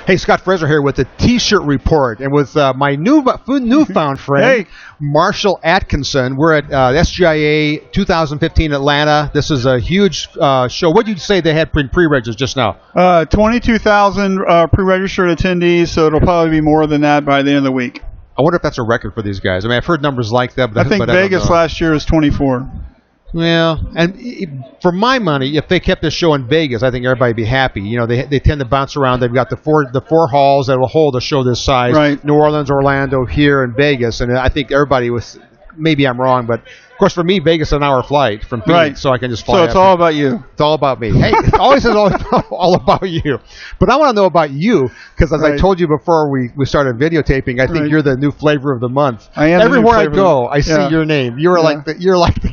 Hey, Scott Fresener here with the T-shirt report, and with my newfound friend, Marshall Atkinson. We're at SGIA 2015 Atlanta. This is a huge show. What did you say they had pre-registers just now? 22,000 pre-registered attendees, so it'll probably be more than that by the end of the week. I wonder if that's a record for these guys. I mean, I've heard numbers like that. But I think Vegas last year was 24. Well, and for my money, if they kept this show in Vegas, I think everybody would be happy. You know, they tend to bounce around. They've got the four halls that will hold a show this size. Right. New Orleans, Orlando, here, and Vegas. And I think everybody was, maybe I'm wrong, but of course for me, Vegas is an hour flight from Phoenix, right. So I can just fly. So it's all about you. It's all about me. Hey, it always is all about you. But I want to know about you, because as I told you before we started videotaping, I think you're the new flavor of the month. I am. Everywhere I go, I see your name. You're like the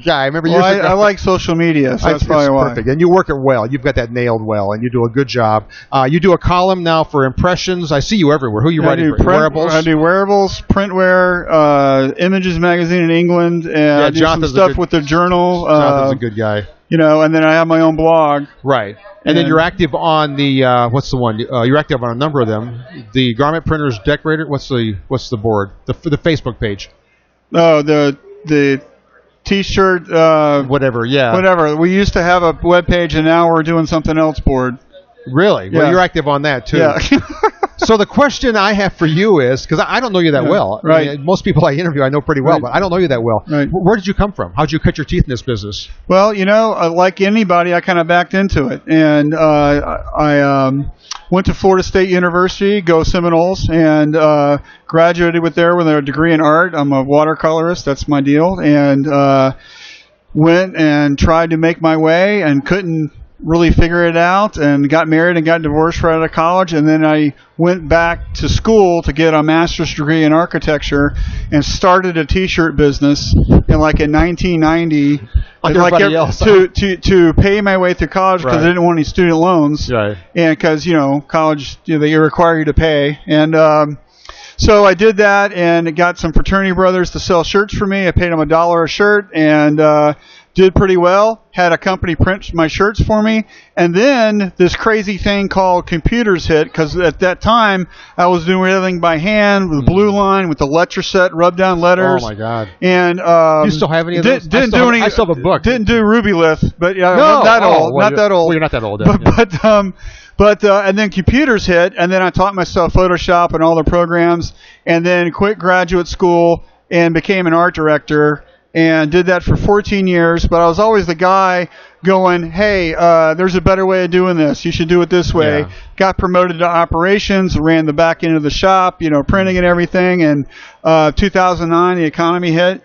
guy. I remember I like social media, so that's probably why. Perfect. And you work it well. You've got that nailed well, and you do a good job. You do a column now for Impressions. I see you everywhere. Who are you writing for? Wearables? I do wearables, printwear, Images magazine in England, and I do some stuff with the journal. Jonathan's a good guy. You know, and then I have my own blog. Right. And then you're active on the what's the one? You're active on a number of them. The Garment Printers Decorator. What's the board? The Facebook page. Oh, the T-shirt. Whatever. Yeah. Whatever. We used to have a web page, and now we're doing something else board. Really? Yeah. Well, you're active on that too. Yeah. So the question I have for you is, because I don't know you that well. Right. I mean, most people I interview I know pretty well, but I don't know you that well. Right. Where did you come from? How did you cut your teeth in this business? Well, you know, like anybody, I kind of backed into it. And I went to Florida State University, go Seminoles, and graduated with a degree in art. I'm a watercolorist. That's my deal. And went and tried to make my way and couldn't really figure it out, and got married and got divorced right out of college. And then I went back to school to get a master's degree in architecture and started a T-shirt business in 1990 to pay my way through college, because I didn't want any student loans, and because college they require you to pay. And so I did that and got some fraternity brothers to sell shirts for me. I paid them $1 a shirt, and did pretty well. Had a company print my shirts for me, and then this crazy thing called computers hit, because at that time I was doing everything by hand with blue line, with the lecture set, rub down letters. Oh my God! And you still have any of those? I still have a book. Didn't do Rubylith, but not that old. Well, you're not that old. But and then computers hit, and then I taught myself Photoshop and all the programs, and then quit graduate school and became an art director. And did that for 14 years, but I was always the guy going, hey, there's a better way of doing this. You should do it this way. Yeah. Got promoted to operations, ran the back end of the shop, printing and everything. And 2009, the economy hit.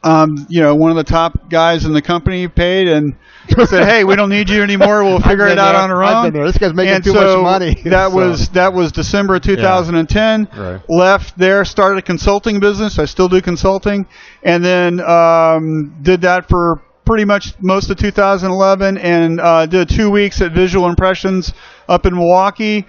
One of the top guys in the company paid and said, hey, we don't need you anymore. We'll figure it out on our own. I've been there. This guy's making too much money. That was December of 2010. Yeah. Right. Left there, started a consulting business. I still do consulting. And then did that for pretty much most of 2011, and did 2 weeks at Visual Impressions up in Milwaukee.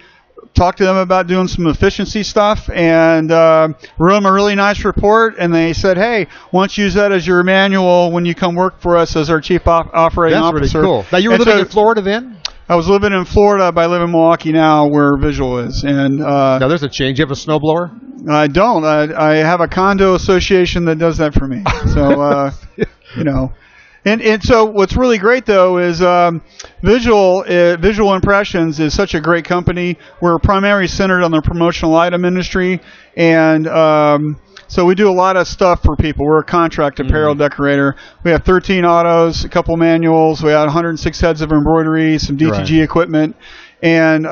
Talked to them about doing some efficiency stuff, and wrote them a really nice report, and they said, hey, why don't you use that as your manual when you come work for us as our chief operating officer. That's really cool. Now, you were living in Florida then? I was living in Florida, but I live in Milwaukee now, where Visual is. And now there's a change. You have a snowblower? I don't. I have a condo association that does that for me. So, And so what's really great, though, is Visual Impressions is such a great company. We're primarily centered on the promotional item industry, and so we do a lot of stuff for people. We're a contract apparel decorator. We have 13 autos, a couple manuals. We have 106 heads of embroidery, some DTG equipment. And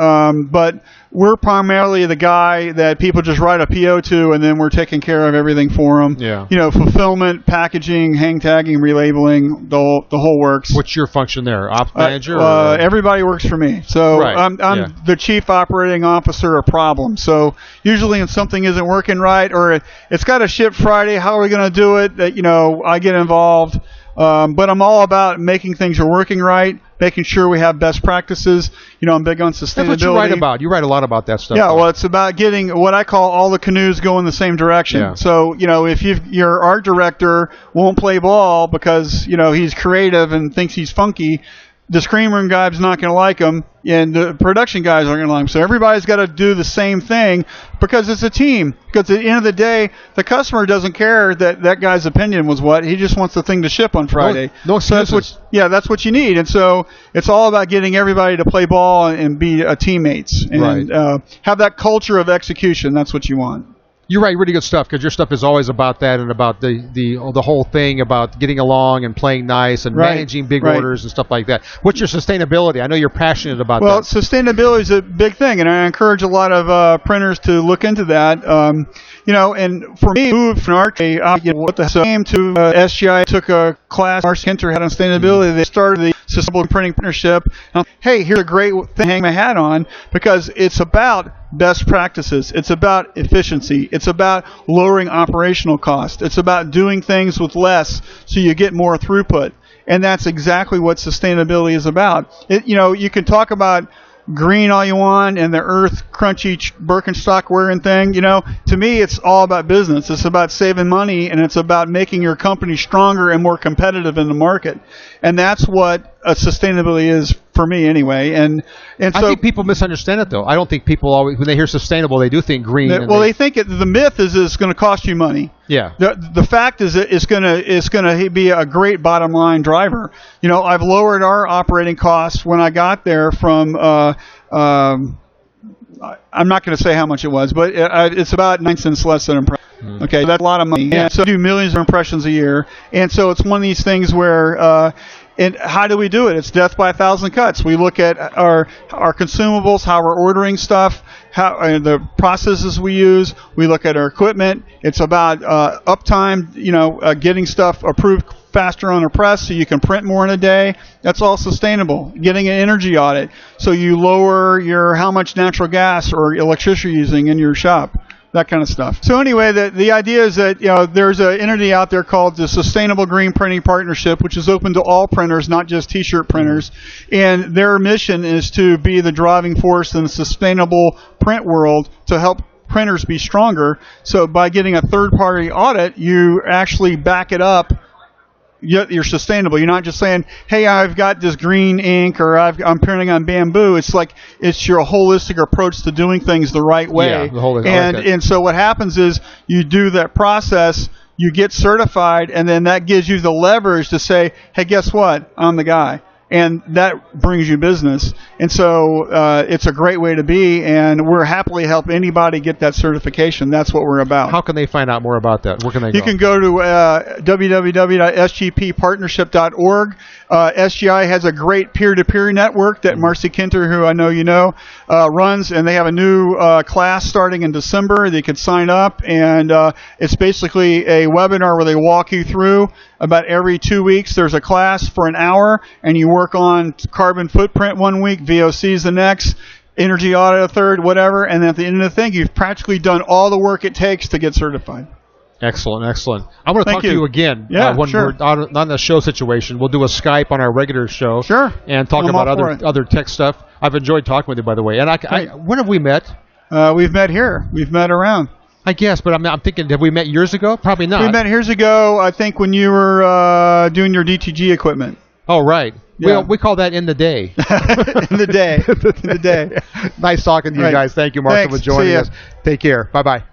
but we're primarily the guy that people just write a PO to, and then we're taking care of everything for them. Yeah. Fulfillment, packaging, hang tagging, relabeling, the whole works. What's your function there? Ops manager? Everybody works for me. So I'm the chief operating officer of problems. So usually when something isn't working right, or it's got to ship Friday, how are we going to do it? I get involved. But I'm all about making things are working right, making sure we have best practices. I'm big on sustainability. That's what you write about. You write a lot about that stuff. Yeah, well, it's about getting what I call all the canoes going the same direction. Yeah. So, if your art director won't play ball because, he's creative and thinks he's funky, the screen room guy's not going to like them, and the production guys aren't going to like them. So everybody's got to do the same thing because it's a team. Because at the end of the day, the customer doesn't care that guy's opinion was what. He just wants the thing to ship on Friday. No so that's what you need. And so it's all about getting everybody to play ball and be teammates and have that culture of execution. That's what you want. You're right, really good stuff, because your stuff is always about that and about the whole thing about getting along and playing nice and managing big orders and stuff like that. What's your sustainability? I know you're passionate about that. Well, sustainability is a big thing, and I encourage a lot of printers to look into that. And for me, moved from what the hell came to SGIA, took a class Marshall Atkinson had on sustainability. They started the Sustainable Printing Partnership. Hey, here's a great thing to hang my hat on, because it's about best practices. It's about efficiency. It's about lowering operational cost. It's about doing things with less so you get more throughput. And that's exactly what sustainability is about. You can talk about green all you want and the earth crunchy Birkenstock wearing thing. To me, it's all about business. It's about saving money, and it's about making your company stronger and more competitive in the market. And that's what sustainability is for me anyway. And so I think people misunderstand it, though. I don't think people always, when they hear sustainable, they do think green. They think the myth is it's going to cost you money. Yeah. The fact is that it's going to be a great bottom line driver. I've lowered our operating costs when I got there from I'm not going to say how much it was, but it's about 9 cents less than impression. Okay, that's a lot of money. Yeah. And so we do millions of impressions a year, and so it's one of these things where. And how do we do it? It's death by 1,000 cuts. We look at our consumables, how we're ordering stuff, how the processes we use. We look at our equipment. It's about uptime, getting stuff approved faster on a press so you can print more in a day. That's all sustainable. Getting an energy audit so you lower how much natural gas or electricity you're using in your shop. That kind of stuff. So anyway, the idea is that there's an entity out there called the Sustainable Green Printing Partnership, which is open to all printers, not just T-shirt printers. And their mission is to be the driving force in the sustainable print world to help printers be stronger. So by getting a third-party audit, you actually back it up. You're sustainable. You're not just saying, hey, I've got this green ink or I'm printing on bamboo. It's like it's your holistic approach to doing things the right way. Yeah, and so what happens is you do that process, you get certified, and then that gives you the leverage to say, hey, guess what? I'm the guy. And that brings you business. And so it's a great way to be, and we're happily help anybody get that certification. That's what we're about. How can they find out more about that? Where can they go? You can go to www.sgppartnership.org. SGI has a great peer-to-peer network that Marcy Kinter, who I know you know, runs, and they have a new class starting in December. They can sign up, and it's basically a webinar where they walk you through. About every 2 weeks, there's a class for an hour, and you work on carbon footprint 1 week, VOCs the next, energy audit a third, whatever, and at the end of the thing, you've practically done all the work it takes to get certified. Excellent. I want to talk to you again when sure. we're on the show situation. We'll do a Skype on our regular show. Sure. And talk about other tech stuff. I've enjoyed talking with you, by the way. And when have we met? We've met here. We've met around. I guess, but I'm thinking, have we met years ago? Probably not. We met years ago, I think, when you were doing your DTG equipment. Oh, right. Yeah. We call that in the day. In the day. Nice talking to you guys. Thank you, Marshall, for joining us. Take care. Bye-bye.